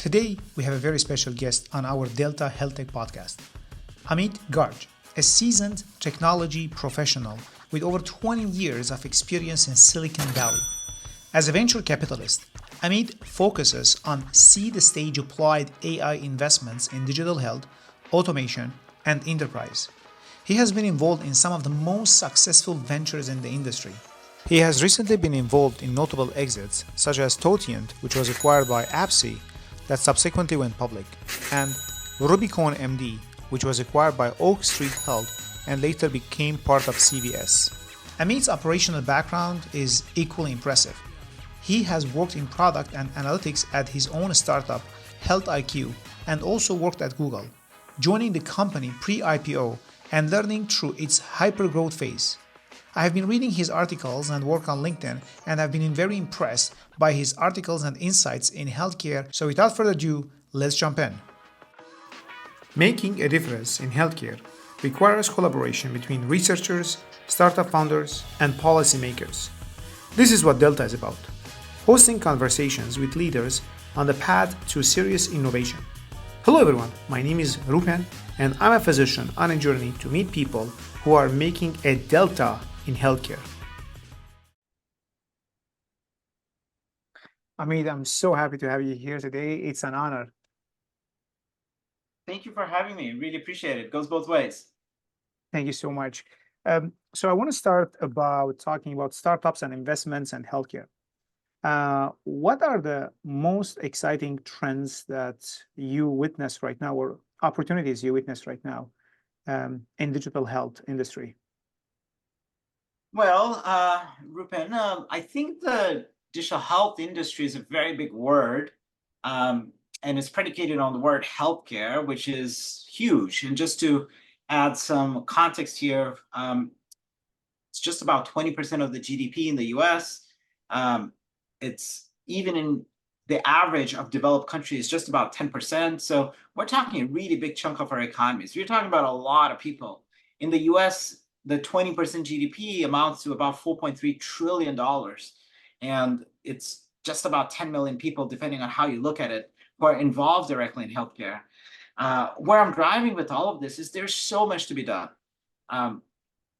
Today, we have a very special guest on our Delta HealthTech Podcast. Amit Garge, a seasoned technology professional with over 20 years of experience in Silicon Valley. As a venture capitalist, Amit focuses on seed-stage applied AI investments in digital health, automation, and enterprise. He has been involved in some of the most successful ventures in the industry. He has recently been involved in notable exits, such as Totient, which was acquired by Apsi, that subsequently went public, and Rubicon MD, which was acquired by Oak Street Health and later became part of CVS. Amit's operational background is equally impressive. He has worked in product and analytics at his own startup, Health IQ, and also worked at Google, joining the company pre-IPO and learning through its hypergrowth phase. I have been reading his articles and work on LinkedIn and have been very impressed by his articles and insights in healthcare. So without further ado, let's jump in. Making a difference in healthcare requires collaboration between researchers, startup founders, and policymakers. This is what Delta is about, hosting conversations with leaders on the path to serious innovation. Hello everyone, my name is Roupen, and I'm a physician on a journey to meet people who are making a delta in healthcare. Amit, I'm so happy to have you here today. It's an honor. Thank you for having me. Really appreciate it. Goes both ways. Thank you so much. So I want to start about talking about startups and investments and healthcare. What are the most exciting trends that you witness right now, or opportunities you witness right now in digital health industry? Well, Rupen, I think the digital health industry is a very big word, and it's predicated on the word healthcare, which is huge. And just to add some context here, it's just about 20% of the GDP in the US. It's even in the average of developed countries, just about 10%. So we're talking a really big chunk of our economies. We're talking about a lot of people. In the US, the 20% GDP amounts to about $4.3 trillion. And it's just about 10 million people, depending on how you look at it, who are involved directly in healthcare. Where I'm driving with all of this is there's so much to be done.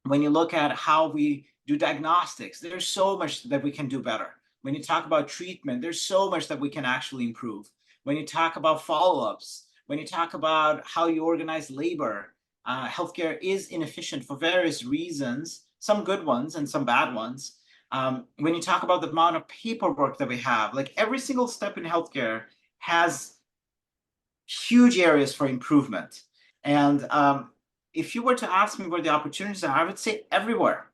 When you look at how we do diagnostics, there's so much that we can do better. When you talk about treatment, there's so much that we can actually improve. When you talk about follow-ups, when you talk about how you organize labor, healthcare is inefficient for various reasons, some good ones and some bad ones. When you talk about the amount of paperwork that we have, like every single step in healthcare has huge areas for improvement. And if you were to ask me where the opportunities are, I would say everywhere.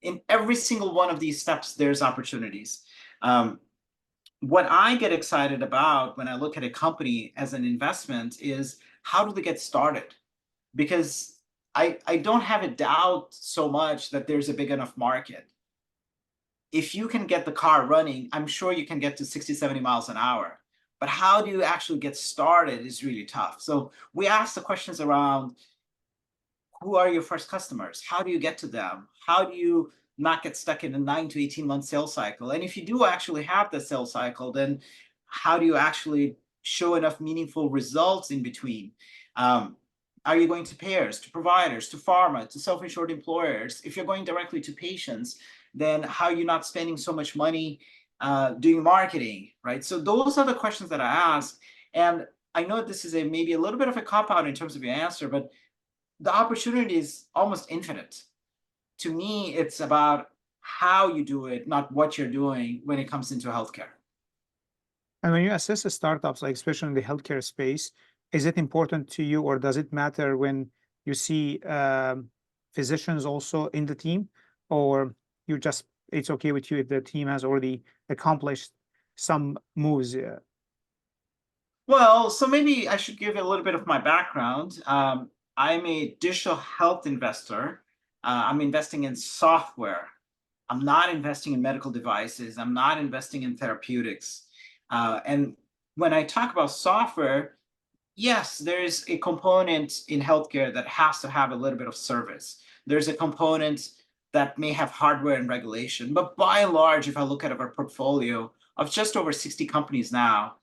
In every single one of these steps, there's opportunities. What I get excited about when I look at a company as an investment is how do they get started? Because I don't have a doubt so much that there's a big enough market. If you can get the car running, I'm sure you can get to 60, 70 miles an hour. But how do you actually get started is really tough. So we ask the questions around who are your first customers? How do you get to them? How do you not get stuck in a 9 to 18 month sales cycle? And if you do actually have the sales cycle, then how do you actually show enough meaningful results in between? Are you going to payers, to providers, to pharma, to self-insured employers? If you're going directly to patients, then how are you not spending so much money doing marketing, right? So those are the questions that I ask. And I know this is maybe a little bit of a cop-out in terms of your answer, but the opportunity is almost infinite. To me, it's about how you do it, not what you're doing when it comes into healthcare. And when you assess the startups, like especially in the healthcare space, is it important to you, or does it matter when you see physicians also in the team, or it's okay with you if the team has already accomplished some moves? Well, so maybe I should give a little bit of my background. I'm a digital health investor. I'm investing in software. I'm not investing in medical devices. I'm not investing in therapeutics. And when I talk about software, yes, there's a component in healthcare that has to have a little bit of service. There's a component that may have hardware and regulation. But by and large, if I look at our portfolio of just over 60 companies now,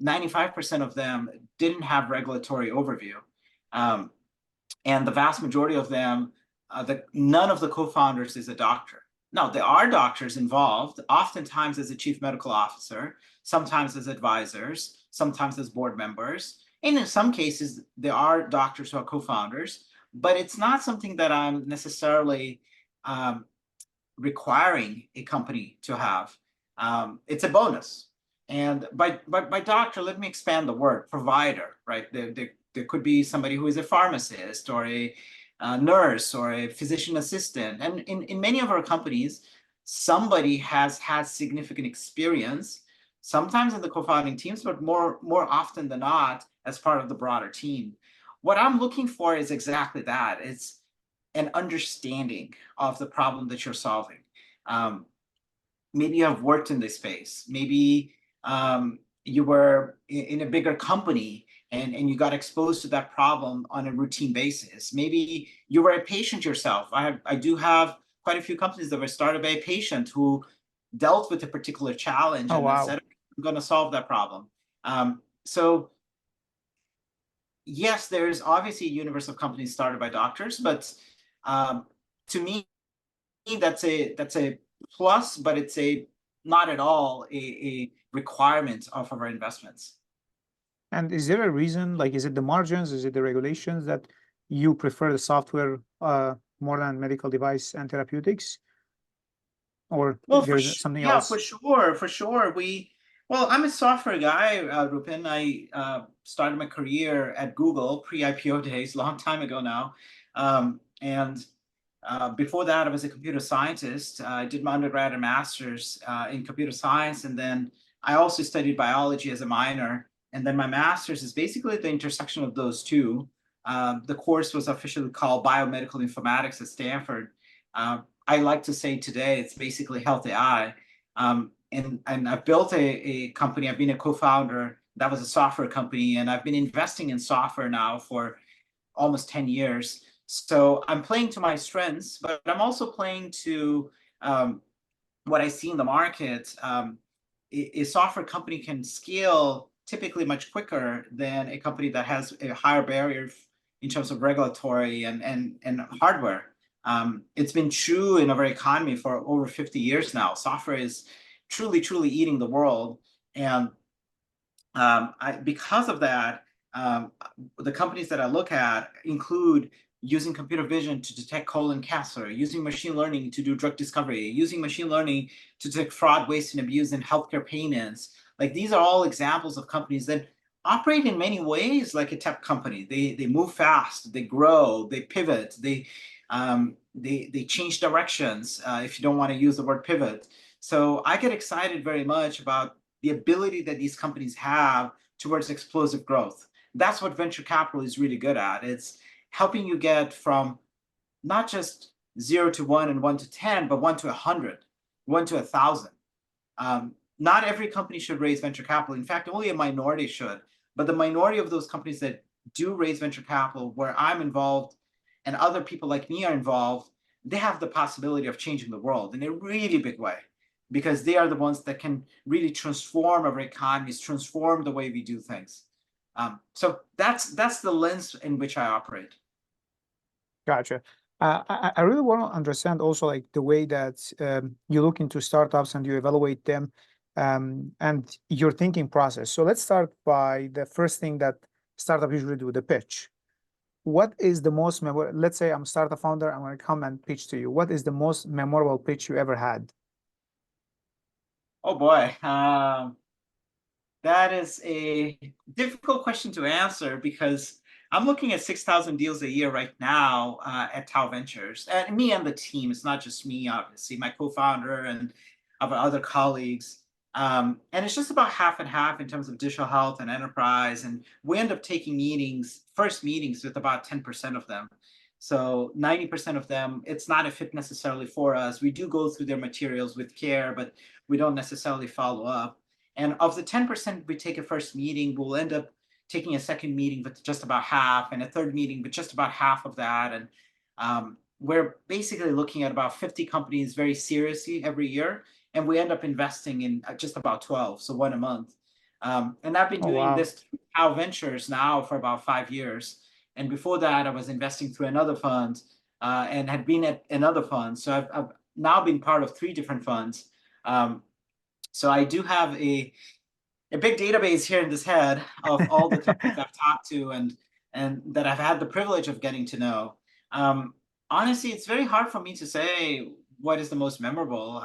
95% of them didn't have regulatory overview. And the vast majority of them, none of the co-founders is a doctor. Now, there are doctors involved, oftentimes as a chief medical officer, sometimes as advisors, sometimes as board members. And in some cases, there are doctors who are co-founders, but it's not something that I'm necessarily requiring a company to have. It's a bonus. And by doctor, let me expand the word, provider, right? There could be somebody who is a pharmacist or a nurse or a physician assistant. And in many of our companies, somebody has had significant experience, sometimes in the co-founding teams, but more often than not, as part of the broader team. What I'm looking for is exactly that. It's an understanding of the problem that you're solving. Maybe you have worked in this space. Maybe you were in a bigger company and you got exposed to that problem on a routine basis. Maybe you were a patient yourself. I do have quite a few companies that were started by a patient who dealt with a particular challenge and then said, I'm going to solve that problem. So yes, there's obviously a universe of companies started by doctors, but to me, that's a plus, but it's not at all a requirement of our investments. And is there a reason, like, is it the margins, is it the regulations that you prefer the software more than medical device and therapeutics? Or there's something else? Yeah, for sure. Well, I'm a software guy, Roupen. I started my career at Google pre-IPO days, long time ago now. And before that, I was a computer scientist. I did my undergrad and master's in computer science. And then I also studied biology as a minor. And then my master's is basically the intersection of those two. The course was officially called Biomedical Informatics at Stanford. I like to say today it's basically health AI. And I've built a company. I've been a co-founder. That was a software company. And I've been investing in software now for almost 10 years. So I'm playing to my strengths, but I'm also playing to what I see in the market. A software company can scale typically much quicker than a company that has a higher barrier in terms of regulatory and hardware. It's been true in our economy for over 50 years now. Software is truly eating the world. And because of that, the companies that I look at include using computer vision to detect colon cancer, using machine learning to do drug discovery, using machine learning to detect fraud, waste, and abuse in healthcare payments. Like, these are all examples of companies that operate in many ways like a tech company. They move fast, they grow, they pivot, they change directions, if you don't want to use the word pivot. So I get excited very much about the ability that these companies have towards explosive growth. That's what venture capital is really good at. It's helping you get from not just 0 to 1 and 1 to 10, but 1 to 100, 1 to 1,000. Not every company should raise venture capital. In fact, only a minority should. But the minority of those companies that do raise venture capital, where I'm involved and other people like me are involved, they have the possibility of changing the world in a really big way, because they are the ones that can really transform our economies, transform the way we do things. So that's the lens in which I operate. Gotcha. I really want to understand also, like, the way that you look into startups and you evaluate them, and your thinking process. So let's start by the first thing that startups usually do, the pitch. What is the most memorable? Let's say I'm a startup founder, I'm going to come and pitch to you. What is the most memorable pitch you ever had? Oh boy, that is a difficult question to answer, because I'm looking at 6,000 deals a year right now at Tau Ventures. And me and the team, it's not just me, obviously, my co-founder and our other colleagues. And it's just about half and half in terms of digital health and enterprise. And we end up taking first meetings with about 10% of them. So 90% of them, it's not a fit necessarily for us. We do go through their materials with care, but we don't necessarily follow up. And of the 10% we take a first meeting, we'll end up taking a second meeting with just about half, and a third meeting with just about half of that. And we're basically looking at about 50 companies very seriously every year. And we end up investing in just about 12, so one a month. And I've been Oh, doing wow. this through How Ventures now for about 5 years. And before that, I was investing through another fund and had been at another fund. So I've now been part of 3 different funds. So I do have a big database here in this head of all the companies I've talked to and that I've had the privilege of getting to know. Um, Honestly, it's very hard for me to say what is the most memorable.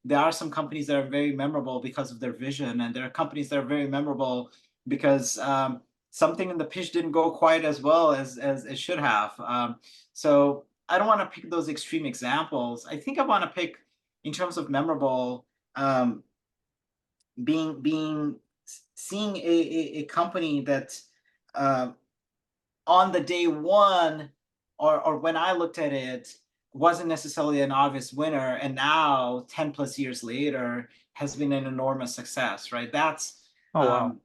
There are some companies that are very memorable because of their vision, and there are companies that are very memorable because something in the pitch didn't go quite as well as it should have. So I don't want to pick those extreme examples. I think I want to pick, in terms of memorable, being seeing a company that on the day one or when I looked at it wasn't necessarily an obvious winner, and now 10 plus years later has been an enormous success, right? That's Oh, wow.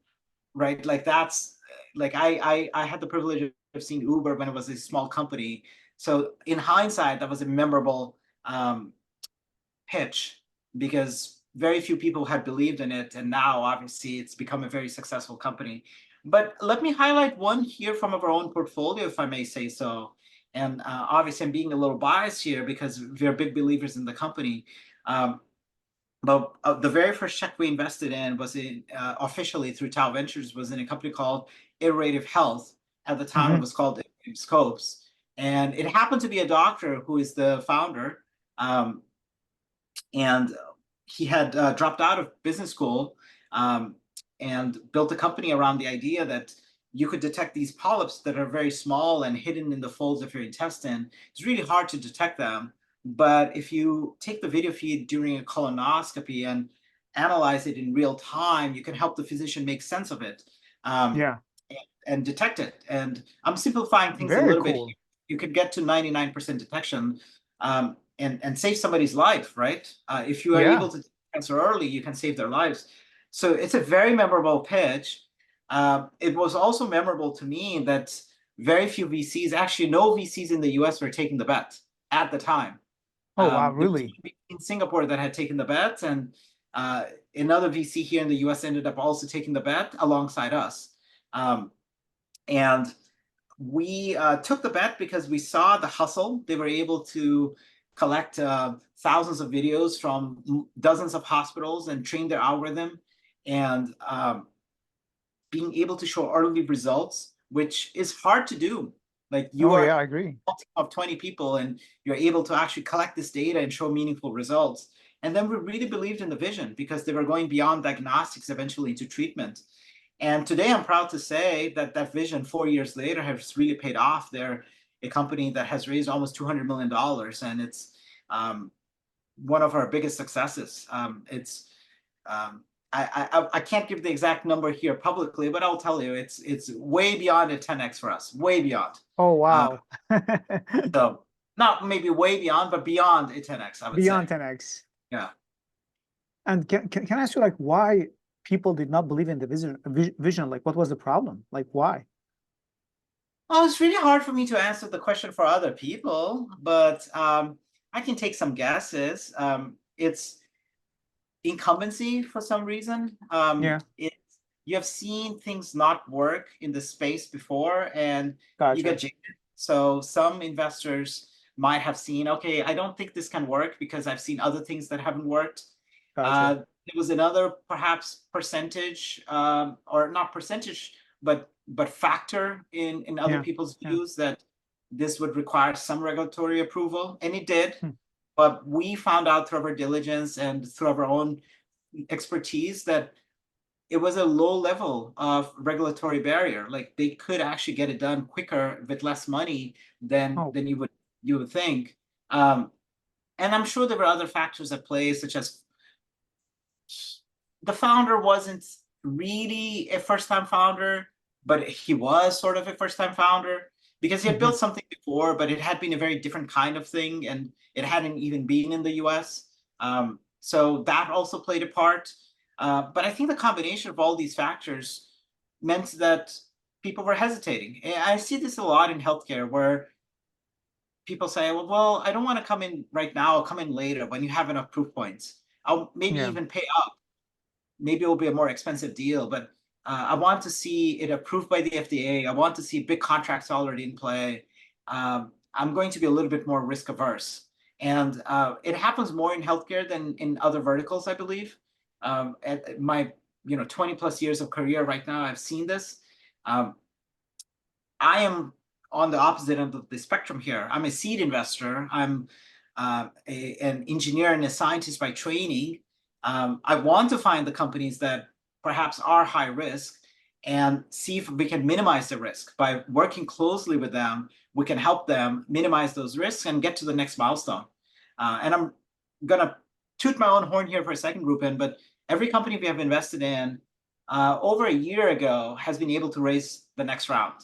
right, like that's like I had the privilege of seeing Uber when it was a small company. So in hindsight, that was a memorable pitch because very few people had believed in it, and now obviously it's become a very successful company. But let me highlight one here from our own portfolio, if I may say so. And obviously I'm being a little biased here because we're big believers in the company. But the very first check we invested in was in officially through Tau Ventures, was in a company called Iterative Health. At the time it Hmm. was called Iterative Scopes, and it happened to be a doctor who is the founder. And he had dropped out of business school and built a company around the idea that you could detect these polyps that are very small and hidden in the folds of your intestine. It's really hard to detect them, but if you take the video feed during a colonoscopy and analyze it in real time, you can help the physician make sense of it um, Yeah. and detect it. And I'm simplifying things a Very little bit cool. here. You could get to 99% detection and save somebody's life, right? If you are able Yeah. to detect cancer early, you can save their lives. So it's a very memorable pitch. It was also memorable to me that very few VCs, actually no VCs in the US were taking the bet at the time. Oh, wow. There was Really? one in Singapore that had taken the bet, and another VC here in the US ended up also taking the bet alongside us. Um, and we took the bet because we saw the hustle. They were able to collect thousands of videos from dozens of hospitals and train their algorithm, and being able to show early results, which is hard to do. Like you Oh, are yeah, I agree. a team of 20 people and you're able to actually collect this data and show meaningful results. And then we really believed in the vision because they were going beyond diagnostics eventually into treatment. And today I'm proud to say that that vision 4 years later has really paid off. They're a company that has raised almost $200 million, and it's one of our biggest successes. It's I can't give the exact number here publicly, but I'll tell you it's way beyond a 10x for us, way beyond. Oh, Uh, wow. so not maybe way beyond, but beyond a 10x, I would say. Beyond 10x. Yeah. And can I ask you, like, why people did not believe in the vision? Like, what was the problem? Like, why? Well, it's really hard for me to answer the question for other people, but I can take some guesses. It's incumbency for some reason. Yeah. You have seen things not work in the space before, and you get Gotcha. jaded. So some investors might have seen, okay, I don't think this can work because I've seen other things that haven't worked. Gotcha. There was another perhaps percentage, or not percentage, but factor in other Yeah. people's Yeah. views that this would require some regulatory approval, and it did. Hmm. But we found out through our diligence and through our own expertise that it was a low level of regulatory barrier. Like they could actually get it done quicker with less money than Oh, you would think. Um, and I'm sure there were other factors at play, such as the founder wasn't really a first-time founder, but he was sort of a first-time founder because he had built mhm. something before, but it had been a very different kind of thing, and it hadn't even been in the US. So that also played a part. But I think the combination of all these factors meant that people were hesitating. And I see this a lot in healthcare where people say, well, I don't want to come in right now, I'll come in later when you have enough proof points. I'll maybe Yeah. even pay up. maybe it will be a more expensive deal, but I want to see it approved by the FDA. I want to see big contracts already in play. I'm going to be a little bit more risk averse. And it happens more in healthcare than in other verticals, I believe. At my 20 plus years of career right now, I've seen this. I am on the opposite end of the spectrum here. I'm a seed investor. I'm an engineer and a scientist by training. I want to find the companies that perhaps are high risk and see if we can minimize the risk. By working closely with them, we can help them minimize those risks and get to the next milestone. And I'm going to toot my own horn here for a second, Roupen, but every company we have invested in over a year ago has been able to raise the next round.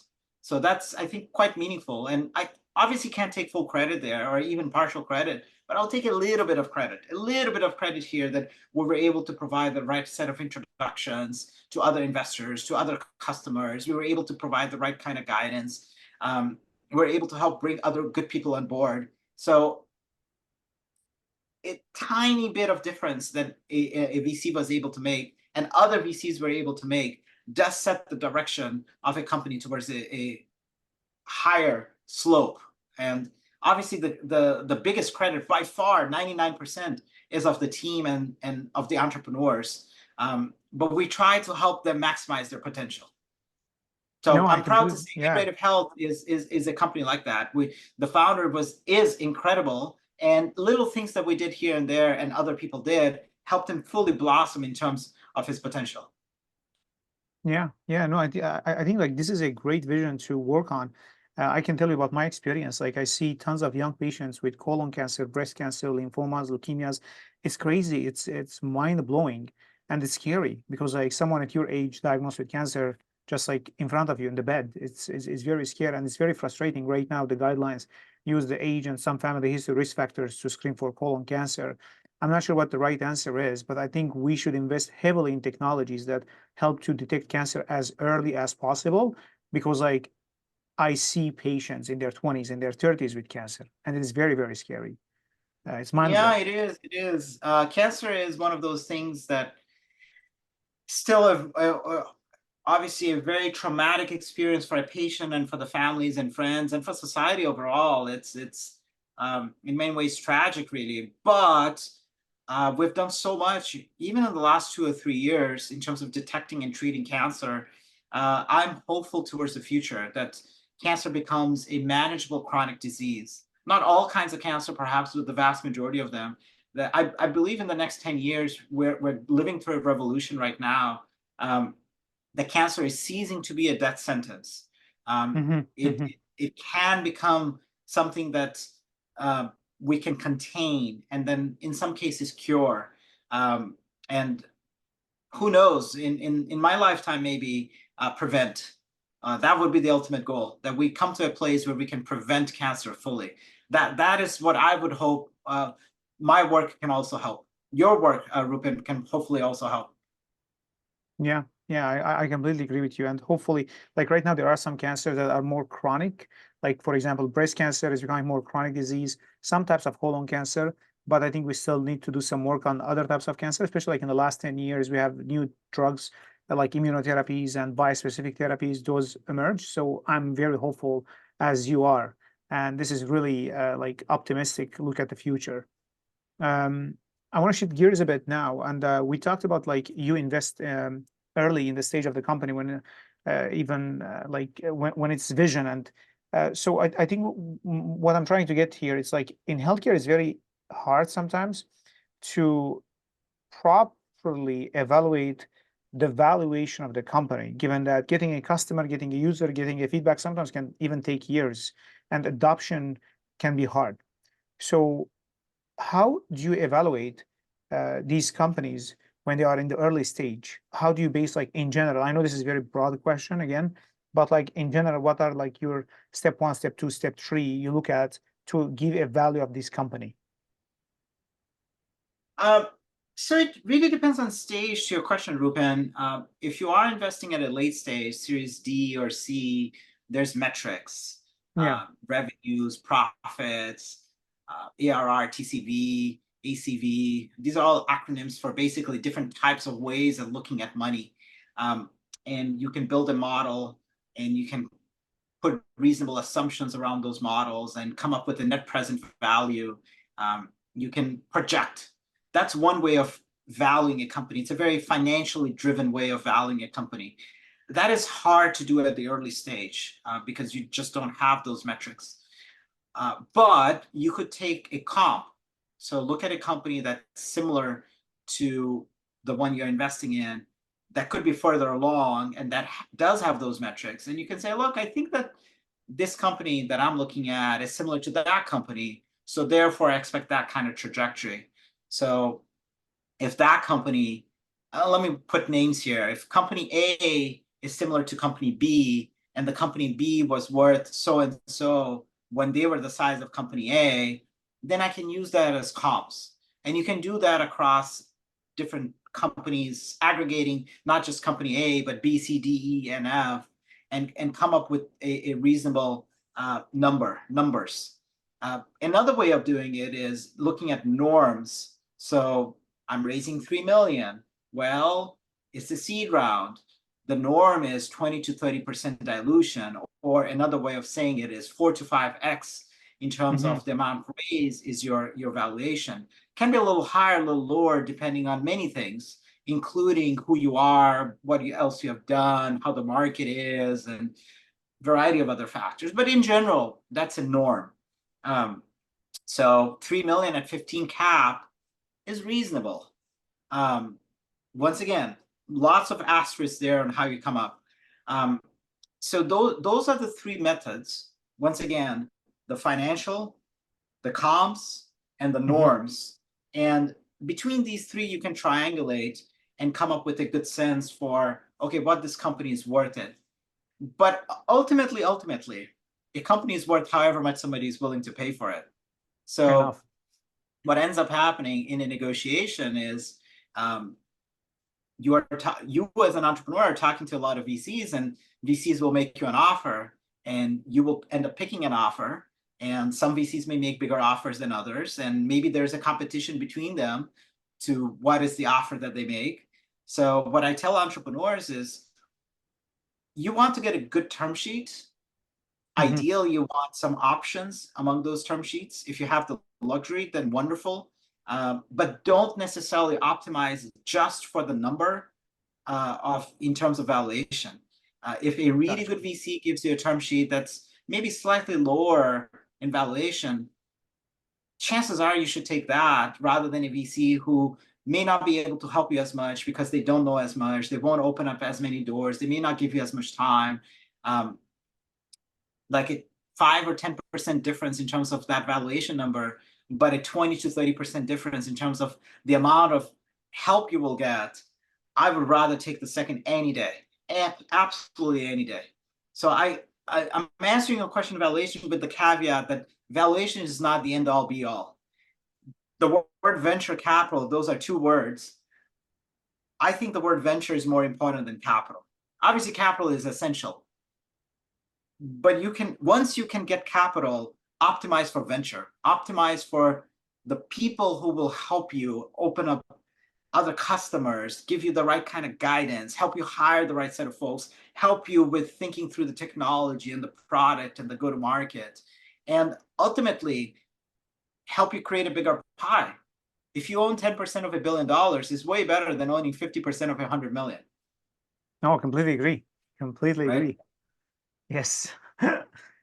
So that's, I think, quite meaningful. And I obviously can't take full credit there or even partial credit, but I'll take a little bit of credit here that we were able to provide the right set of introductions to other investors, to other customers. We were able to provide the right kind of guidance. We were able to help bring other good people on board. So a tiny bit of difference that a VC was able to make and other VCs were able to make does set the direction of a company towards a higher slope. And obviously the biggest credit by far, 99%, is of the team and of the entrepreneurs. But we try to help them maximize their potential. So no, I'm proud to say Preventive Health is a company like that. The founder is incredible, and little things that we did here and there and other people did helped him fully blossom in terms of his potential. Yeah, no, I think like this is a great vision to work on. I can tell you about my experience. Like I see tons of young patients with colon cancer, breast cancer, lymphomas, leukemias. It's crazy. It's mind blowing, and it's scary because like someone at your age diagnosed with cancer just like in front of you in the bed. It's very scary and it's very frustrating. Right now, the guidelines use the age and some family history risk factors to screen for colon cancer. I'm not sure what the right answer is, but I think we should invest heavily in technologies that help to detect cancer as early as possible, because like I see patients in their 20s and their 30s with cancer, and it is very, very scary. It's mind-blowing. Yeah, it is. Cancer is one of those things that still obviously a very traumatic experience for a patient and for the families and friends and for society overall. It's in many ways tragic, really. But we've done so much, even in the last 2 or 3 years, in terms of detecting and treating cancer. I'm hopeful towards the future that cancer becomes a manageable chronic disease. Not all kinds of cancer, perhaps, with the vast majority of them. That I believe in the next 10 years, we're living through a revolution right now. That cancer is ceasing to be a death sentence. It can become something that we can contain and then in some cases cure. And who knows, in my lifetime, maybe prevent. That would be the ultimate goal, that we come to a place where we can prevent cancer fully. That is what I would hope. My work can also help. Your work, Roupen, can hopefully also help. Yeah, I completely agree with you. And hopefully, like right now, there are some cancers that are more chronic. Like, for example, breast cancer is becoming more chronic disease, some types of colon cancer. But I think we still need to do some work on other types of cancer, especially like in the last 10 years, we have new drugs like immunotherapies and bispecific therapies, those emerge. So I'm very hopeful, as you are. And this is really like optimistic look at the future. I want to shift gears a bit now. And we talked about like you invest early in the stage of the company when when it's vision. And so I think what I'm trying to get here is like in healthcare, it's very hard sometimes to properly evaluate the valuation of the company, given that getting a customer, getting a user, getting a feedback sometimes can even take years, and adoption can be hard. So how do you evaluate these companies when they are in the early stage? How do you base, like in general? I know this is a very broad question again, but like in general, what are like your step 1, step 2, step 3 you look at to give a value of this company? So it really depends on stage to your question, Roupen. If you are investing at a late stage, Series D or C, there's metrics, revenues, profits, ARR, TCV. ACV. These are all acronyms for basically different types of ways of looking at money. And you can build a model, and you can put reasonable assumptions around those models and come up with a net present value. You can project. That's one way of valuing a company. It's a very financially driven way of valuing a company. That is hard to do at the early stage because you just don't have those metrics. But you could take a comp. So look at a company that's similar to the one you're investing in, that could be further along and that does have those metrics. And you can say, look, I think that this company that I'm looking at is similar to that company. So therefore, I expect that kind of trajectory. So if that company, let me put names here. If company A is similar to company B, and the company B was worth so and so when they were the size of company A, then I can use that as comps. And you can do that across different companies, aggregating not just company A, but B, C, D, E, and F, and come up with a reasonable numbers. Another way of doing it is looking at norms. So I'm raising 3 million. Well, it's a seed round. The norm is 20 to 30% dilution, or another way of saying it is 4 to 5x in terms of the amount raised is your valuation. Can be a little higher, a little lower, depending on many things, including who you are, what else you have done, how the market is, and a variety of other factors. But in general, that's a norm. So 3 million at 15 cap is reasonable. Once again, lots of asterisks there on how you come up. So those are the three methods. Once again, the financial, the comps, and the norms. And between these three, you can triangulate and come up with a good sense for, okay, what this company is worth it. But ultimately, a company is worth however much somebody is willing to pay for it. So what ends up happening in a negotiation is you as an entrepreneur are talking to a lot of VCs, and VCs will make you an offer, and you will end up picking an offer. And some VCs may make bigger offers than others, and maybe there's a competition between them to what is the offer that they make. So what I tell entrepreneurs is, you want to get a good term sheet. Ideally, you want some options among those term sheets. If you have the luxury, then wonderful. But don't necessarily optimize just for the number in terms of valuation. If a really good VC gives you a term sheet that's maybe slightly lower in valuation, chances are you should take that rather than a VC who may not be able to help you as much because they don't know as much. They won't open up as many doors. They may not give you as much time. Like a 5 or 10% difference in terms of that valuation number, but a 20 to 30% difference in terms of the amount of help you will get. I would rather take the second any day, absolutely any day. So I'm answering your question of valuation with the caveat that valuation is not the end all be all. The word venture capital, those are two words. I think the word venture is more important than capital. Obviously, capital is essential. But once you can get capital, optimize for venture, optimize for the people who will help you open up other customers, give you the right kind of guidance, help you hire the right set of folks, help you with thinking through the technology and the product and the go-to-market, and ultimately help you create a bigger pie. If you own 10% of $1 billion, it's way better than owning 50% of 100 million. No, completely agree. Completely agree. Yes.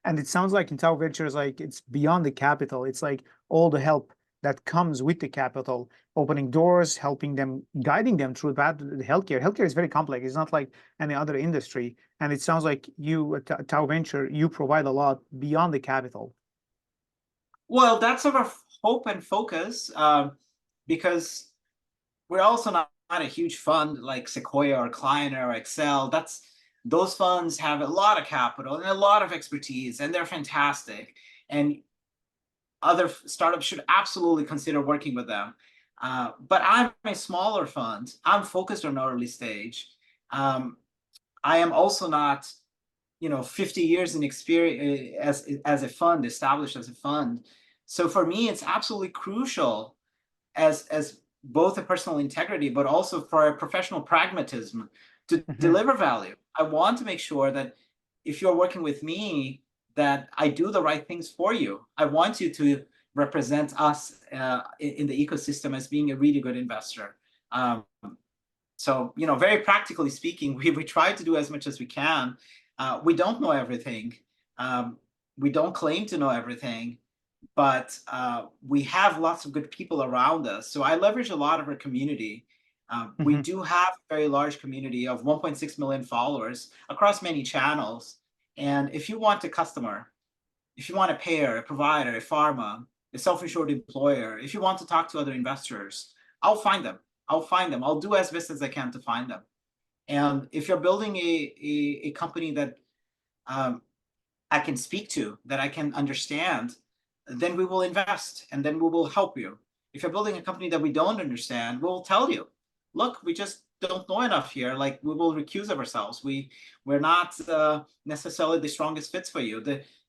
And it sounds like in Tau Ventures, like it's beyond the capital. It's like all the help that comes with the capital, opening doors, helping them, guiding them through that. The healthcare. Healthcare is very complex. It's not like any other industry. And it sounds like you at Tau Venture, you provide a lot beyond the capital. Well, that's our hope and focus, because we're also not a huge fund like Sequoia or Kleiner or Excel. Those funds have a lot of capital and a lot of expertise, and they're fantastic. And other startups should absolutely consider working with them. But I'm a smaller fund. I'm focused on early stage. I am also not, 50 years in experience as a fund, established as a fund. So for me, it's absolutely crucial as both a personal integrity, but also for a professional pragmatism to deliver value. I want to make sure that if you're working with me, that I do the right things for you. I want you to represent us in the ecosystem as being a really good investor. So, very practically speaking, we try to do as much as we can. We don't know everything. We don't claim to know everything, but we have lots of good people around us. So I leverage a lot of our community. We do have a very large community of 1.6 million followers across many channels. And if you want a customer, if you want a payer, a provider, a pharma, a self-insured employer, if you want to talk to other investors, I'll find them. I'll do as best as I can to find them. And if you're building a company that I can speak to, that I can understand, then we will invest and then we will help you. If you're building a company that we don't understand, we'll tell you, look, we just don't know enough here. Like, we will recuse of ourselves. We're not necessarily the strongest fits for you.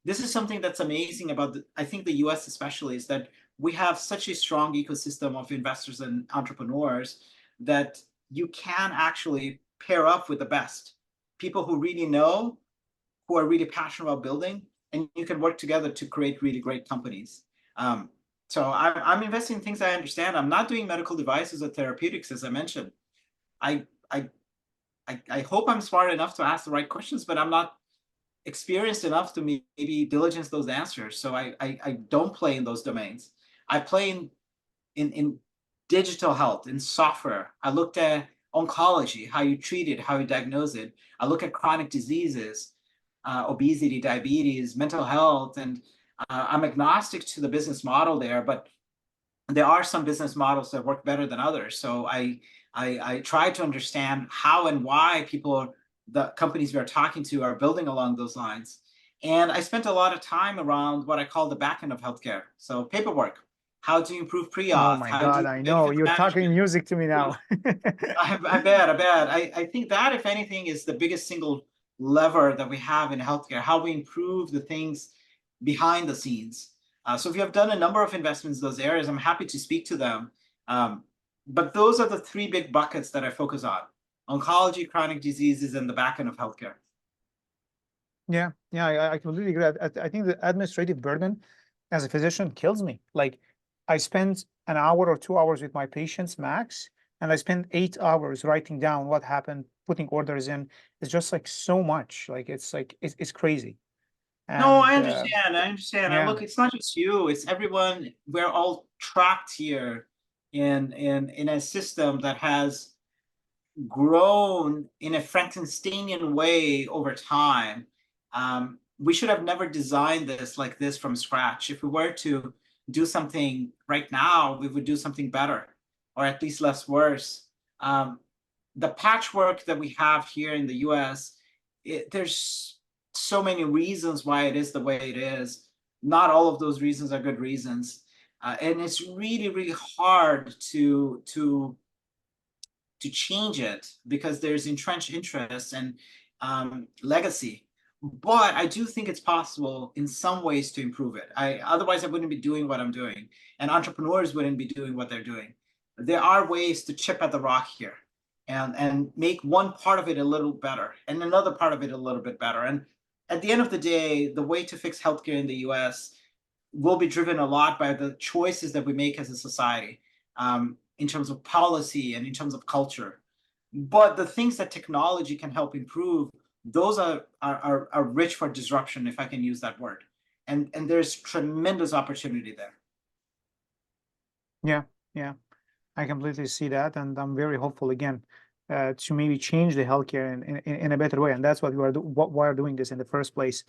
This is something that's amazing about, I think the US especially, is that we have such a strong ecosystem of investors and entrepreneurs that you can actually pair up with the best people who really know, who are really passionate about building, and you can work together to create really great companies. So I'm investing in things I understand. I'm not doing medical devices or therapeutics, as I mentioned. I hope I'm smart enough to ask the right questions, but I'm not experienced enough to maybe diligence those answers. So I don't play in those domains. I play in digital health, in software. I looked at oncology, how you treat it, how you diagnose it. I look at chronic diseases, obesity, diabetes, mental health, and I'm agnostic to the business model there, but there are some business models that work better than others. So I try to understand how and why the companies we are talking to are building along those lines. And I spent a lot of time around what I call the back end of healthcare. So paperwork, how to improve Oh pre-auth, my how to God, do I know. benefits You're talking management. music to me now. I bet. I think that, if anything, is the biggest single lever that we have in healthcare, how we improve the things behind the scenes. So if you have done a number of investments in those areas, I'm happy to speak to them. But those are the three big buckets that I focus on: oncology, chronic diseases, and the back end of healthcare. Yeah, I completely agree. I think the administrative burden as a physician kills me. Like, I spend an hour or 2 hours with my patients max, and I spend 8 hours writing down what happened, putting orders in. It's just like so much. Like, it's crazy. No, I And understand. And yeah, look, it's not just you; it's everyone. We're all trapped here in a system that has grown in a Frankensteinian way over time. We should have never designed this like this from scratch. If we were to do something right now, we would do something better, or at least less worse. The patchwork that we have here in the US, there's so many reasons why it is the way it is. Not all of those reasons are good reasons. And it's really, really hard to change it because there's entrenched interest and legacy. But I do think it's possible in some ways to improve it. Otherwise I wouldn't be doing what I'm doing, and entrepreneurs wouldn't be doing what they're doing. There are ways to chip at the rock here and make one part of it a little better and another part of it a little bit better. And at the end of the day, the way to fix healthcare in the US will be driven a lot by the choices that we make as a society. In terms of policy and in terms of culture. But the things that technology can help improve, those are rich for disruption, if I can use that word. And there's tremendous opportunity there. yeah, I completely see that, and I'm very hopeful again to maybe change the healthcare in a better way, and that's what why we're doing this in the first place.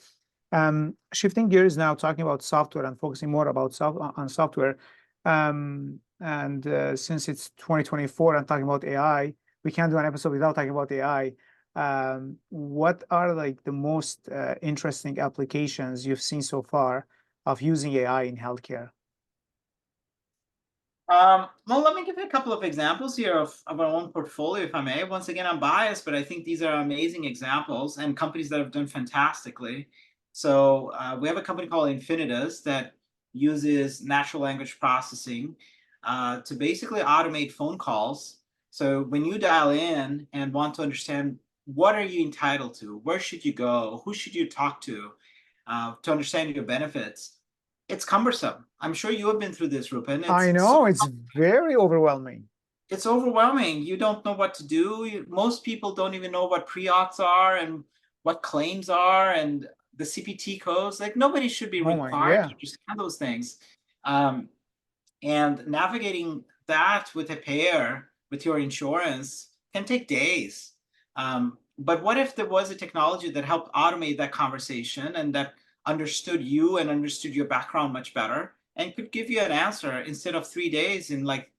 Shifting gears now, talking about software and focusing more about on software. And since it's 2024 and talking about AI, we can't do an episode without talking about AI. What are like the most interesting applications you've seen so far of using AI in healthcare? Well, let me give you a couple of examples here of our own portfolio, if I may. Once again, I'm biased, but I think these are amazing examples and companies that have done fantastically. So we have a company called Infinitas that uses natural language processing to basically automate phone calls. So when you dial in and want to understand what are you entitled to, where should you go, who should you talk to understand your benefits, it's cumbersome. I'm sure you have been through this, Roupen. I It's so know, it's very overwhelming. it's overwhelming. You don't know what to do. Most people don't even know what pre-auths are and what claims are and the CPT codes. Like nobody should be Oh my, required to yeah. understand those things. Um, and navigating that with a payer, with your insurance, can take days. But what if there was a technology that helped automate that conversation and that understood you and understood your background much better and could give you an answer instead of 3 days in like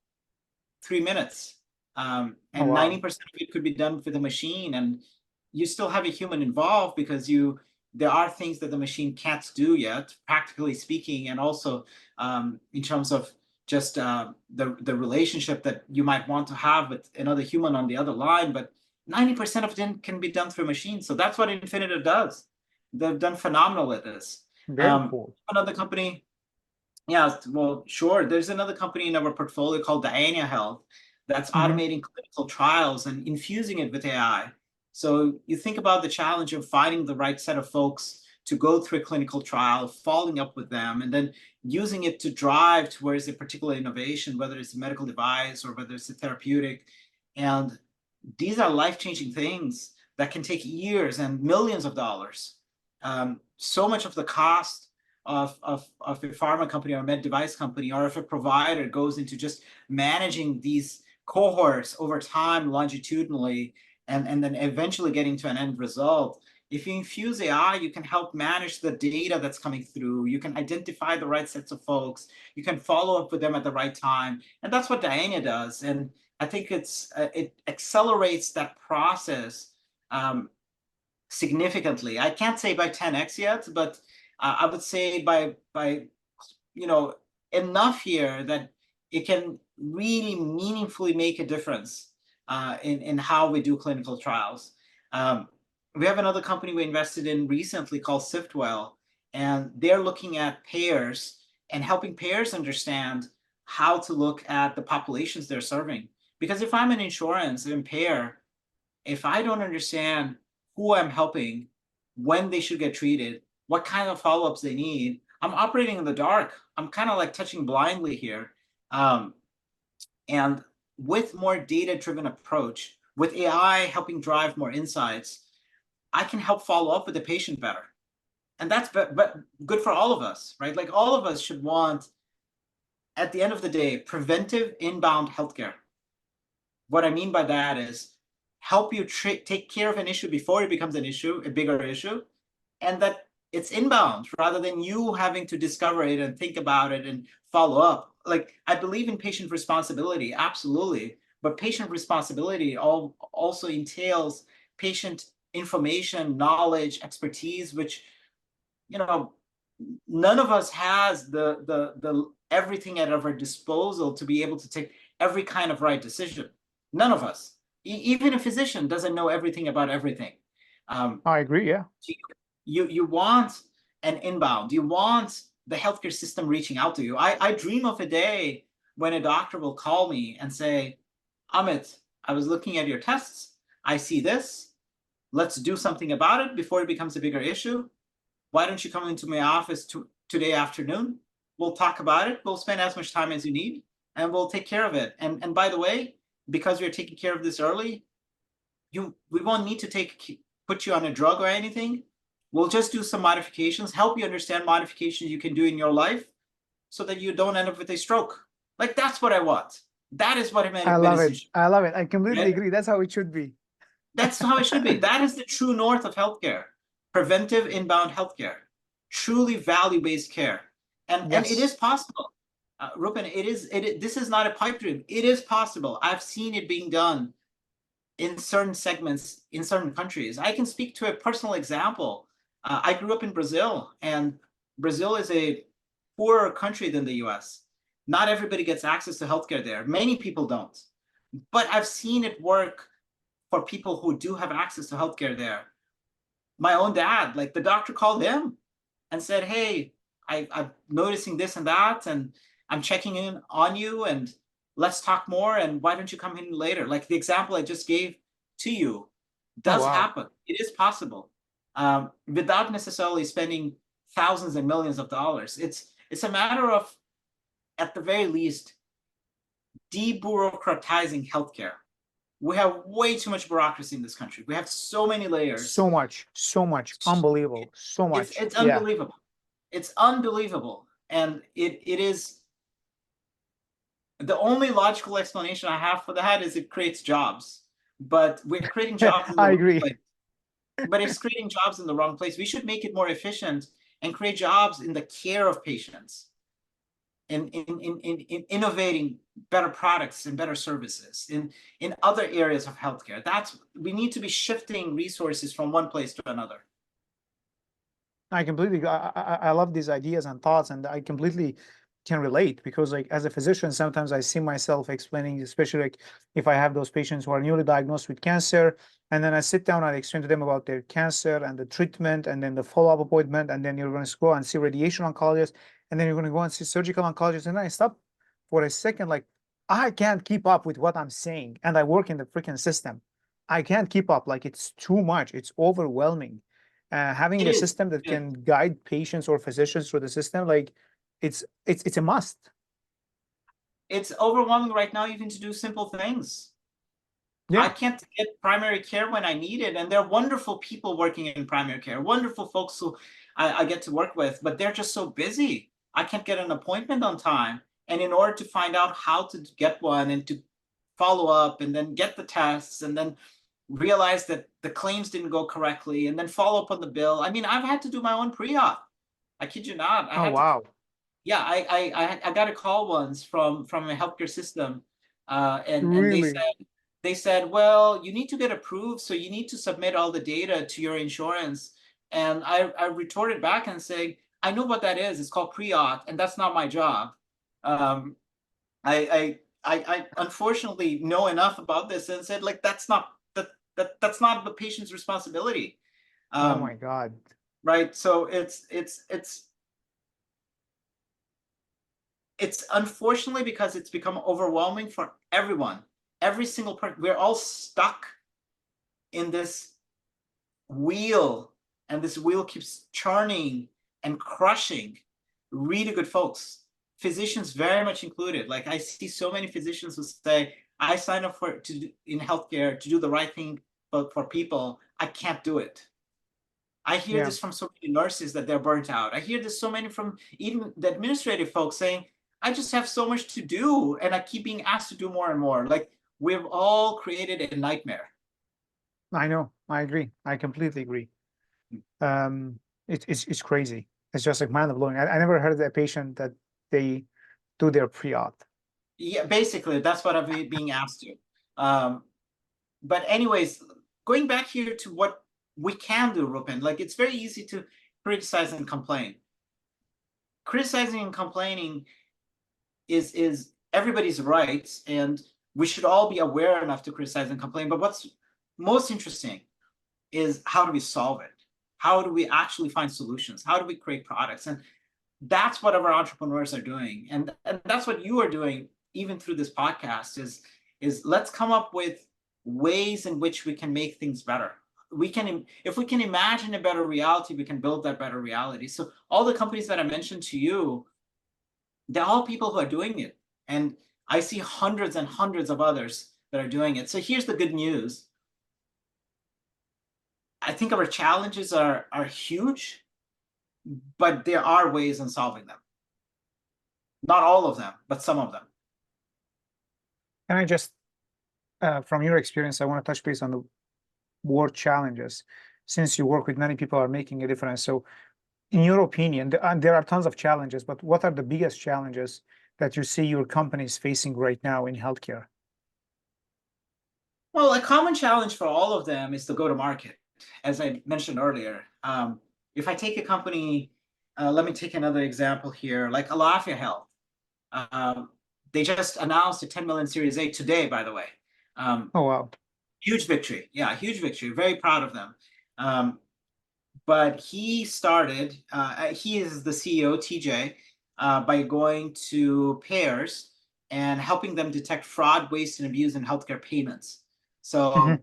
3 minutes. Oh, And wow. 90% of it could be done with a machine, and you still have a human involved because there are things that the machine can't do yet, practically speaking, and also in terms of just the relationship that you might want to have with another human on the other line. But 90% of it can be done through machines. So that's what Infinitive does. They've done phenomenal at this. Very cool. Another company, yeah, well, sure. There's another company in our portfolio called Delta Health that's Mhm. automating clinical trials and infusing it with AI. So you think about the challenge of finding the right set of folks to go through a clinical trial, following up with them, and then using it to drive towards a particular innovation, whether it's a medical device or whether it's a therapeutic. And these are life-changing things that can take years and millions of dollars. So much of the cost of a pharma company or a med device company or if a provider goes into just managing these cohorts over time longitudinally and then eventually getting to an end result. If you infuse AI, you can help manage the data that's coming through. You can identify the right sets of folks. You can follow up with them at the right time. And that's what Diana does. And I think it accelerates that process significantly. I can't say by 10x yet, but I would say by enough here that it can really meaningfully make a difference in how we do clinical trials. We have another company we invested in recently called Siftwell, and they're looking at payers and helping payers understand how to look at the populations they're serving. Because if I'm an insurance and payer, if I don't understand who I'm helping, when they should get treated, what kind of follow-ups they need, I'm operating in the dark. I'm kind of like touching blindly here. And with more data-driven approach, with AI helping drive more insights, I can help follow up with the patient better. And that's good for all of us, right? Like all of us should want, at the end of the day, preventive inbound healthcare. What I mean by that is help you take care of an issue before it becomes an issue, a bigger issue, and that it's inbound rather than you having to discover it and think about it and follow up. Like I believe in patient responsibility, absolutely, but patient responsibility also entails patient information, knowledge, expertise, which none of us has the everything at our disposal to be able to take every kind of right decision. None of us. Even a physician doesn't know everything about everything. I agree, yeah. You want an inbound. You want the healthcare system reaching out to you. I dream of a day when a doctor will call me and say, Amit, I was looking at your tests. I see this. Let's do something about it before it becomes a bigger issue. Why don't you come into my office today afternoon? We'll talk about it. We'll spend as much time as you need, and we'll take care of it. And by the way, because we're taking care of this early, we won't need to put you on a drug or anything. We'll just do some modifications, help you understand modifications you can do in your life so that you don't end up with a stroke. Like that's what I want. That is what I love medicine it. should I love it. I completely be. agree. That's how it should be. That's how it should be. That is the true north of healthcare. Preventive inbound healthcare. Truly value-based care. And it is Yes. possible. Roupen, this is not a pipe dream. It is possible. I've seen it being done in certain segments in certain countries. I can speak to a personal example. I grew up in Brazil, and Brazil is a poorer country than the US. Not everybody gets access to healthcare there. Many people don't. But I've seen it work for people who do have access to healthcare there. My own dad, like the doctor called him and said, hey, I'm noticing this and that, and I'm checking in on you and let's talk more. And why don't you come in later? Like the example I just gave to you Oh, does wow. happen. It is possible without necessarily spending thousands and millions of dollars. It's a matter of, at the very least, debureaucratizing healthcare. We have way too much bureaucracy in this country. We have so many layers. So much. Unbelievable. So much. It's Yeah. unbelievable. It's unbelievable. And it is, the only logical explanation I have for that is it creates jobs. But we're creating jobs in the I wrong agree. place. But it's creating jobs in the wrong place. We should make it more efficient and create jobs in the care of patients, in innovating better products and better services in other areas of healthcare. We need to be shifting resources from one place to another. I love these ideas and thoughts, and I completely can relate because, like, as a physician, sometimes I see myself explaining, especially like if I have those patients who are newly diagnosed with cancer, and then I sit down and I explain to them about their cancer and the treatment, and then the follow-up appointment, and then you're going to go and see radiation oncologist, and then you're going to go and see surgical oncologist, and then I stop for a second, like I can't keep up with what I'm saying, and I work in the freaking system. I can't keep up. Like it's too much. It's overwhelming. Having It a is. system that can guide patients or physicians through the system, like it's a must. It's overwhelming right now, even to do simple things. I Yeah, can't get primary care when I need it. And there are wonderful people working in primary care, wonderful folks who I get to work with, but they're just so busy. I can't get an appointment on time. And in order to find out how to get one and to follow up and then get the tests and then realize that the claims didn't go correctly and then follow up on the bill. I mean, I've had to do my own pre-op. I kid you not. I oh had to, wow. yeah, I got a call once from a healthcare system, and Really? they said, well, you need to get approved, so you need to submit all the data to your insurance. And I retorted back and saying, I know what that is. It's called pre-auth, and that's not my job. Um, I unfortunately know enough about this and said, like, that's not the patient's responsibility. Oh my Um, God. right. So it's unfortunately because it's become overwhelming for everyone. Every single person, we're all stuck in this wheel, and this wheel keeps churning and crushing really good folks, physicians very much included. Like I see so many physicians who say, I sign up in healthcare to do the right thing, but for people, I can't do it. I hear Yeah, this from so many nurses that they're burnt out. I hear this so many from even the administrative folks saying, I just have so much to do and I keep being asked to do more and more. Like we've all created a nightmare. I know. I agree. I completely agree. Um, it's crazy. It's just like mind blowing. I never heard of a patient that they do their pre-auth. Yeah, basically, that's what I'm being asked to. Um, but anyways, going back here to what we can do, Roupen, like it's very easy to criticize and complain. Criticizing and complaining is everybody's rights, and we should all be aware enough to criticize and complain. But what's most interesting is how do we solve it? How do we actually find solutions? How do we create products? And that's what our entrepreneurs are doing. And that's what you are doing even through this podcast is let's come up with ways in which we can make things better. If we can imagine a better reality, we can build that better reality. So all the companies that I mentioned to you, they're all people who are doing it. And I see hundreds and hundreds of others that are doing it. So here's the good news. I think our challenges are huge, but there are ways in solving them. Not all of them, but some of them. Can I just, from your experience, I want to touch base on the word challenges, since you work with many people who are making a difference. So, in your opinion, there are tons of challenges, but what are the biggest challenges that you see your companies facing right now in healthcare? Well, a common challenge for all of them is to go to market, as I mentioned earlier. If I take a company, let me take another example here, like Alafia Health. Um, they just announced a 10 million Series A today, by the way. Oh wow. Huge victory. Yeah, huge victory. Very proud of them. But he is the CEO, TJ. by going to payers and helping them detect fraud, waste, and abuse in healthcare payments. So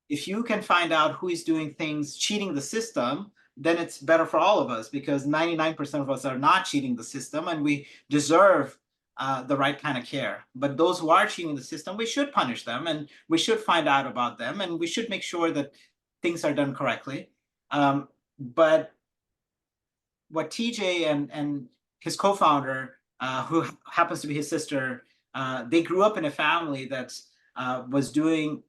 if you can find out who is doing things, cheating the system, then it's better for all of us, because 99% of us are not cheating the system, and we deserve the right kind of care. But those who are cheating the system, we should punish them, and we should find out about them, and we should make sure that things are done correctly. But what TJ and his co-founder, who happens to be his sister, they grew up in a family that was doing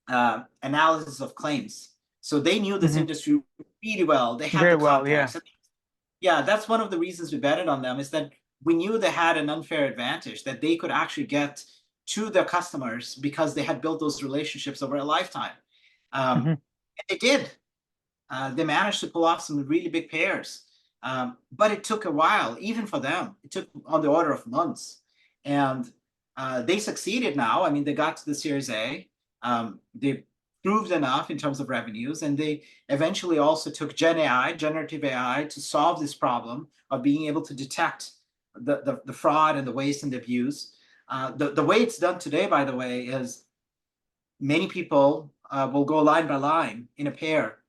analysis of claims. So they knew this industry really well. They had Very the well, contacts. Yeah, that's one of the reasons we betted on them, is that we knew they had an unfair advantage, that they could actually get to their customers because they had built those relationships over a lifetime. And they did. They managed to pull off some really big pairs. But it took a while, even for them. It took on the order of months. And they succeeded now. I mean, they got to the Series A. They proved enough in terms of revenues, and they eventually also took Gen AI, generative AI, to solve this problem of being able to detect the fraud and the waste and the abuse. The way it's done today, by the way, is many people will go line by line in a pair.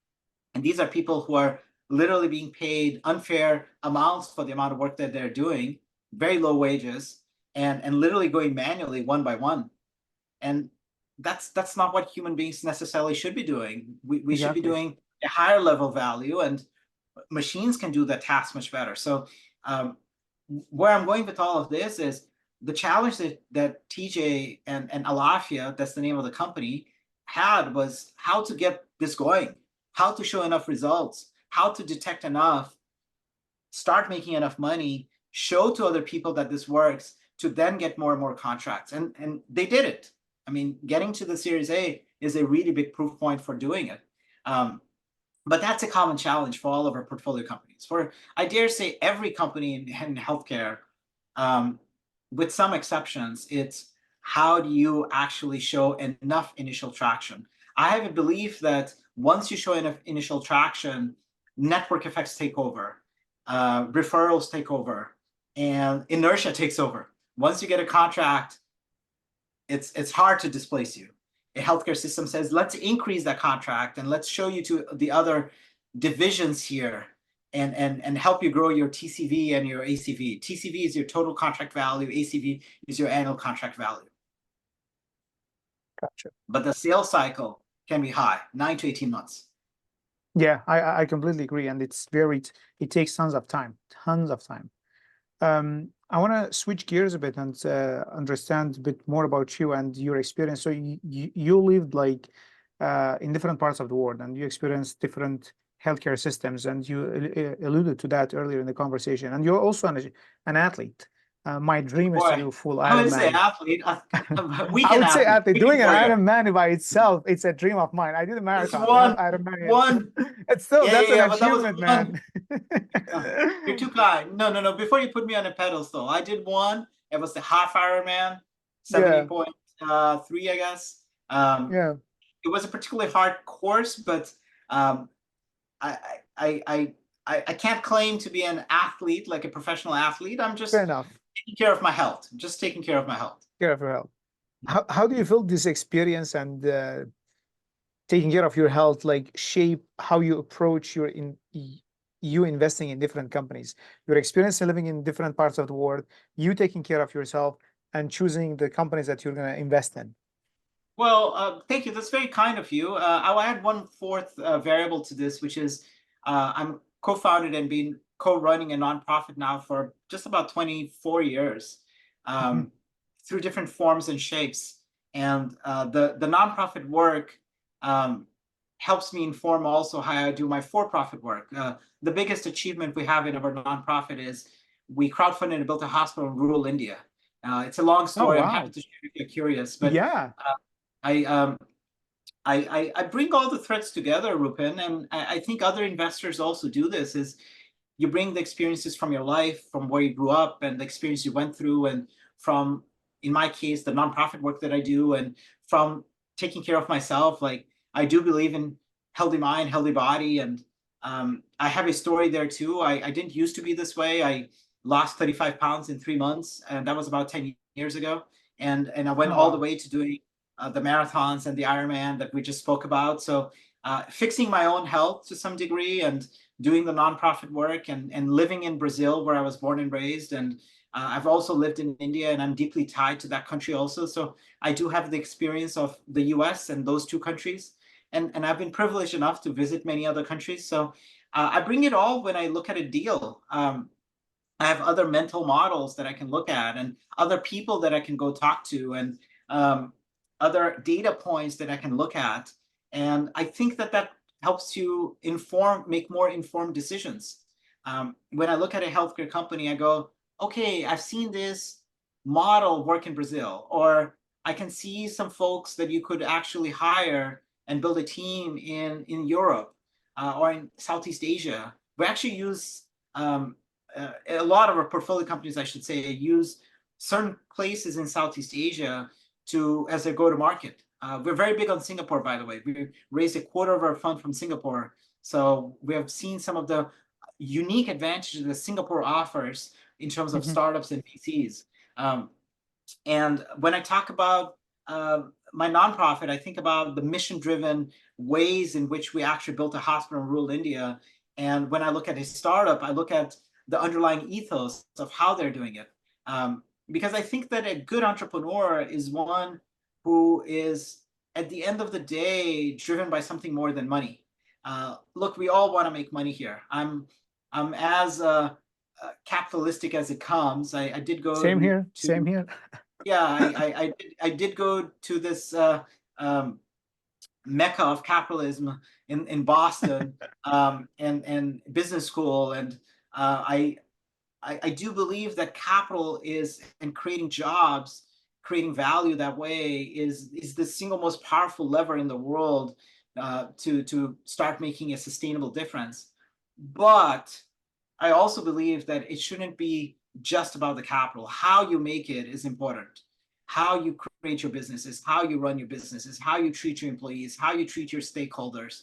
And these are people who are literally being paid unfair amounts for the amount of work that they're doing, very low wages, and literally going manually one by one. And that's not what human beings necessarily should be doing. We should be doing a higher level value, and machines can do that task much better. So where I'm going with all of this is the challenge that TJ and Alafia, that's the name of the company, had, was how to get this going, how to show enough results, how to detect enough, start making enough money, show to other people that this works, to then get more and more contracts. And they did it. I mean, getting to the Series A is a really big proof point for doing it. But that's a common challenge for all of our portfolio companies. For, I dare say, every company in healthcare, with some exceptions, it's how do you actually show enough initial traction? I have a belief that once you show enough initial traction, network effects take over, referrals take over, and inertia takes over. Once you get a contract, it's hard to displace you. A healthcare system says, let's increase that contract and let's show you to the other divisions here and help you grow your TCV and your ACV. TCV is your total contract value. ACV is your annual contract value. Gotcha. But the sales cycle can be high, 9 to 18 months. Yeah, I completely agree. And it takes tons of time. I want to switch gears a bit and understand a bit more about you and your experience. So you lived like in different parts of the world, and you experienced different healthcare systems, and you alluded to that earlier in the conversation. And you're also an athlete. My dream is to do full Ironman. I would say athlete. I would say athlete. Doing an Ironman by itself, it's a dream of mine. I did a marathon. One. It's still that's an achievement, man. You're too kind. No. Before you put me on a pedestal, I did one. It was the half Ironman, 70.3, I guess. It was a particularly hard course, but I can't claim to be an athlete, like a professional athlete. I'm just taking care of my health. Just taking care of my health. Care of your health. How do you feel this experience and taking care of your health like shape how you approach you investing in different companies, your experience living in different parts of the world, you taking care of yourself and choosing the companies that you're going to invest in? Well, thank you. That's very kind of you. I'll add one fourth variable to this, which is I'm co-founded and been co-running a nonprofit now for just about 24 years through different forms and shapes. And the nonprofit work helps me inform also how I do my for-profit work. The biggest achievement we have in our nonprofit is we crowdfunded and built a hospital in rural India. It's a long story. I'm happy to share if you're curious. But I bring all the threads together, Roupen, and I think other investors also do this, is you bring the experiences from your life, from where you grew up and the experience you went through, and from, in my case, the nonprofit work that I do, and from taking care of myself. Like, I do believe in healthy mind, healthy body, and I have a story there too. I didn't used to be this way. I lost 35 pounds in 3 months, and that was about 10 years ago. And I went Oh, all the wow. way to doing the marathons and the Ironman that we just spoke about. So fixing my own health to some degree, and doing the nonprofit work, and living in Brazil, where I was born and raised. And I've also lived in India, and I'm deeply tied to that country also. So I do have the experience of the US and those two countries. And I've been privileged enough to visit many other countries. So I bring it all when I look at a deal. I have other mental models that I can look at, and other people that I can go talk to, and other data points that I can look at. And I think that helps you make more informed decisions. When I look at a healthcare company, I go, okay, I've seen this model work in Brazil, or I can see some folks that you could actually hire and build a team in Europe, or in Southeast Asia. We actually use a lot of our portfolio companies, I should say, use certain places in Southeast Asia as their go-to-market. We're very big on Singapore, by the way. We raised a quarter of our fund from Singapore. So we have seen some of the unique advantages that Singapore offers in terms of startups and VCs. And when I talk about my nonprofit, I think about the mission-driven ways in which we actually built a hospital in rural India. And when I look at a startup, I look at the underlying ethos of how they're doing it. Because I think that a good entrepreneur is one who is, at the end of the day, driven by something more than money. Look, we all want to make money here. I'm as capitalistic as it comes. I did go Same here. Same here. Yeah, I did go to this mecca of capitalism in Boston, and business school, and I do believe that capital is, and creating jobs, creating value that way is the single most powerful lever in the world to start making a sustainable difference. But I also believe that it shouldn't be just about the capital. How you make it is important. How you create your businesses, how you run your businesses, how you treat your employees, how you treat your stakeholders.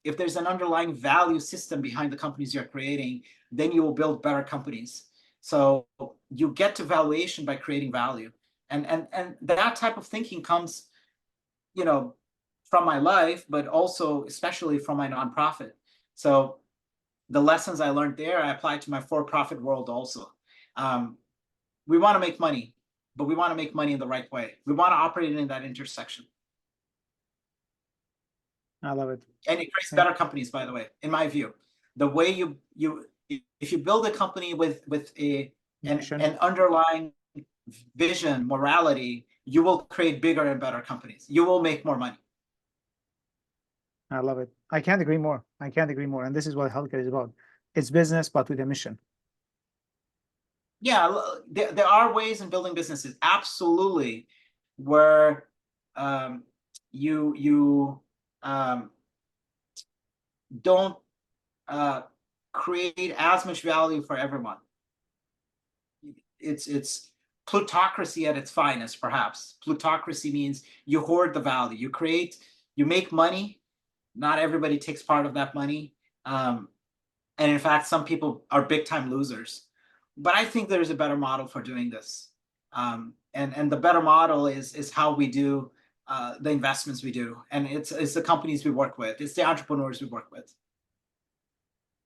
If there's an underlying value system behind the companies you're creating, then you will build better companies. So you get to valuation by creating value. And that type of thinking comes, from my life, but also especially from my nonprofit. So the lessons I learned there, I apply to my for-profit world also. We want to make money, but we want to make money in the right way. We want to operate in that intersection. I love it. And it creates better companies, by the way, in my view. The way if you build a company with an underlying vision, morality, you will create bigger and better companies. You will make more money. I love it. I can't agree more. I can't agree more. And this is what healthcare is about. It's business, but with a mission. Yeah, there are ways in building businesses, absolutely, where you don't create as much value for everyone. It's plutocracy at its finest, perhaps. Plutocracy means you hoard the value. You make money. Not everybody takes part of that money. And in fact, some people are big time losers. But I think there's a better model for doing this. And the better model is how we do the investments we do. And it's the companies we work with. It's the entrepreneurs we work with.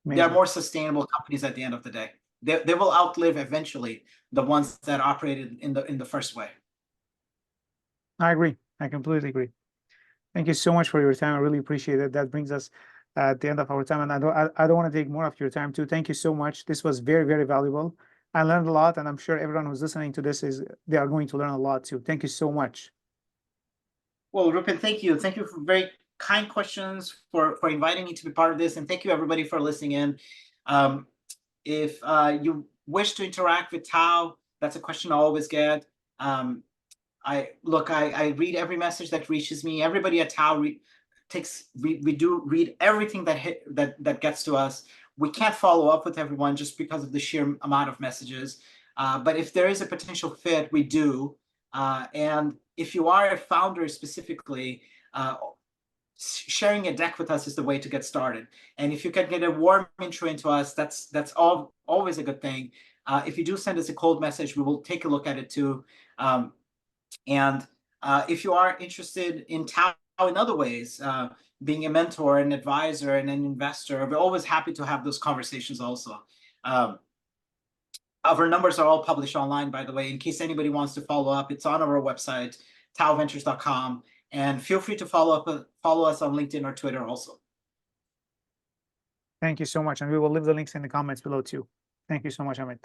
Amazing. They're more sustainable companies at the end of the day. They will outlive eventually the ones that operated in the first way. I agree. I completely agree. Thank you so much for your time. I really appreciate it. That brings us at the end of our time, and I don't want to take more of your time too. Thank you so much. This was very, very valuable. I learned a lot, and I'm sure everyone who's listening to this they are going to learn a lot too. Thank you so much. Well, Roupen, thank you. Thank you for very kind questions, for inviting me to be part of this, and thank you everybody for listening in. If you wish to interact with Tao, that's a question I always get. I read every message that reaches me. Everybody at Tao we do read everything that gets to us. We can't follow up with everyone just because of the sheer amount of messages. But if there is a potential fit, we do. And if you are a founder specifically, sharing a deck with us is the way to get started. And if you can get a warm intro into us, that's always a good thing. If you do send us a cold message, we will take a look at it too. And if you are interested in Tao in other ways, being a mentor, an advisor, and an investor, we're always happy to have those conversations also. Our numbers are all published online, by the way, in case anybody wants to follow up. It's on our website, taoventures.com. And feel free to follow us on LinkedIn or Twitter also. Thank you so much. And we will leave the links in the comments below too. Thank you so much, Amit.